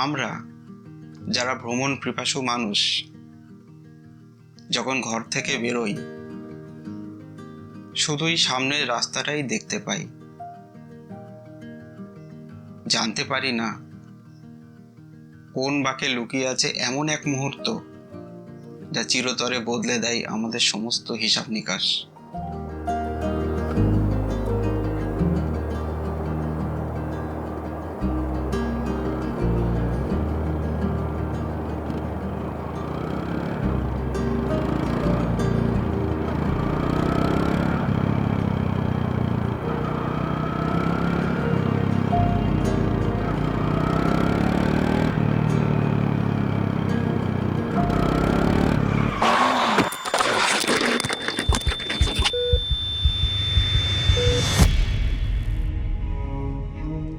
আমরা যারা ভ্রমণ পিপাসু মানুষ যখন ঘর থেকে বেরোই শুধুই সামনের রাস্তাটাই দেখতে পাই, জানতে পারি না কোন বাঁকে লুকিয়ে আছে এমন এক মুহূর্ত যা চিরতরে বদলে দেয় আমাদের সমস্ত হিসাব নিকাশ।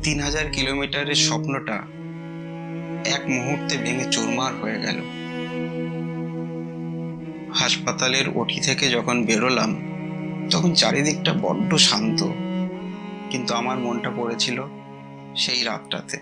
3000 কিলোমিটারের স্বপ্নটা এক মুহূর্তে ভেঙে চুরমার হয়ে গেল। হাসপাতালের ওটি থেকে যখন বেরোলাম তখন চারিদিকটা বড্ড শান্ত, কিন্তু আমার মনটা পড়েছিল সেই রাতটাতে।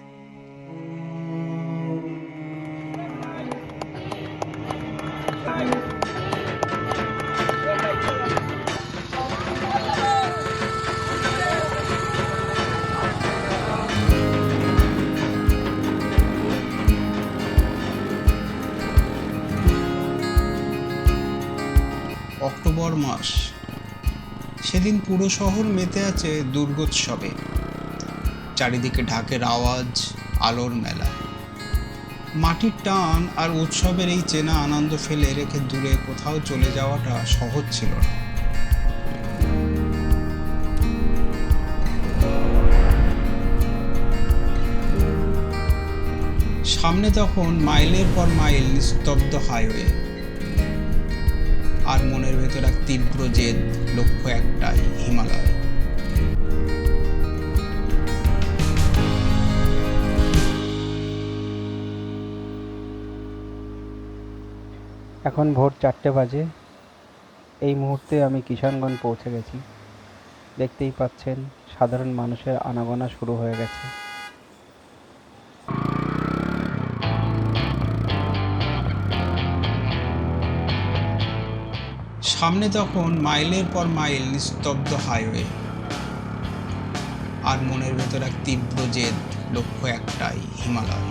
অক্টোবর মাস, সেদিন পুরো শহর মেতে আছে দুর্গোৎসবে। চারিদিকে ঢাকের আওয়াজ, আলোর মেলা। মাটির টান আর উৎসবের এই চেনা আনন্দ ফেলে রেখে দূরে কোথাও চলে যাওয়াটা সহজ ছিল না। সামনে তখন মাইলের পর মাইল নিস্তব্ধ হাইওয়ে, আর মনের ভেতর এক তীব্র জেদ, লক্ষ্য একটাই, হিমালয়। এখন ভোর 4টে বাজে। এই মুহূর্তে আমি কিষানগঞ্জ পৌঁছে গেছি। দেখতেই পাচ্ছেন সাধারণ মানুষের আনাগোনা শুরু হয়ে গেছে। সামনে তখন মাইলের পর মাইল নিস্তব্ধ হাইওয়ে, আর মনের ভেতর এক তীব্র জেদ, লক্ষ্য একটাই, হিমালয়।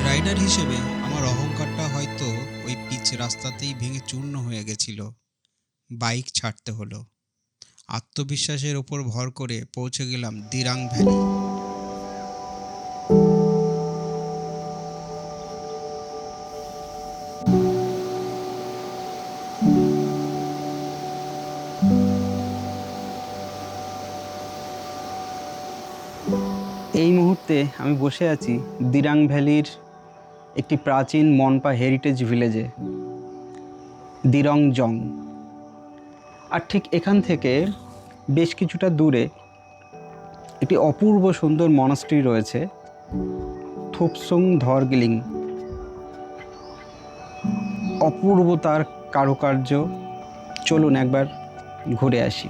রাইডার হিসেবে আমার অহংকারটা হয়তো ওই পিচ রাস্তাতেই ভেঙে চূর্ণ হয়ে গেছিল। বাইক ছাড়তে হলো। আত্মবিশ্বাসের ওপর ভর করে পৌঁছে গেলাম দিরাং ভ্যালি। এই মুহূর্তে আমি বসে আছি দিরাং ভ্যালির একটি প্রাচীন মনপা হেরিটেজ ভিলেজে, দিরং জং। আর ঠিক এখান থেকে বেশ কিছুটা দূরে একটি অপূর্ব সুন্দর মনাস্ট্রি রয়েছে, থুপসুং ধরগিলিং। অপূর্ব তার কারুকার্য। চলুন একবার ঘুরে আসি।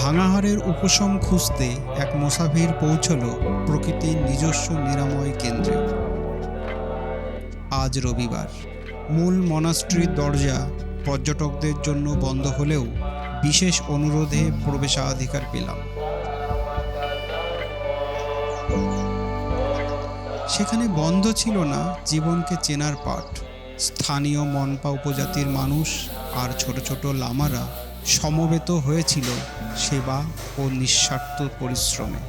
ভাঙাহারের উপশম খুঁজতে এক মুসাফির পৌঁছল প্রকৃতির নিজস্ব নিরাময় কেন্দ্রে। আজ রবিবার। মূল মনাস্ট্রির দরজা পর্যটকদের জন্য বন্ধ হলেও বিশেষ অনুরোধে প্রবেশাধিকার পেলাম। সেখানে বন্ধ ছিল না জীবনকে চেনার পাঠ। স্থানীয় মনপা উপজাতির মানুষ আর ছোট ছোট লামারা সমবেত হয়েছিল সেবা ও নিঃস্বার্থ পরিশ্রমে।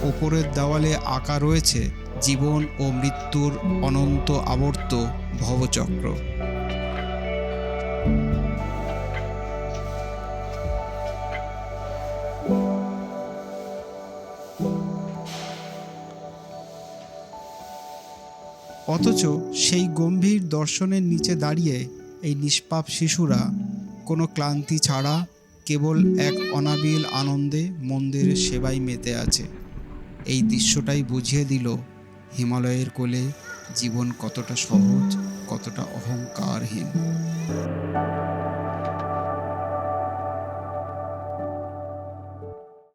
ওপরের দেওয়ালে আঁকা রয়েছে জীবন ও মৃত্যুর অনন্ত আবর্ত ভবচক্র। অথচ সেই গম্ভীর দর্শনের নিচে দাঁড়িয়ে এই নিষ্পাপ শিশুরা কোনো ক্লান্তি ছাড়া কেবল এক অনাবিল আনন্দে মন্দিরের সেবায় মেতে আছে। এই দৃশ্যটাই বুঝিয়ে দিল হিমালয়ের কোলে জীবন কতটা সহজ, কতটা অহংকারহীন।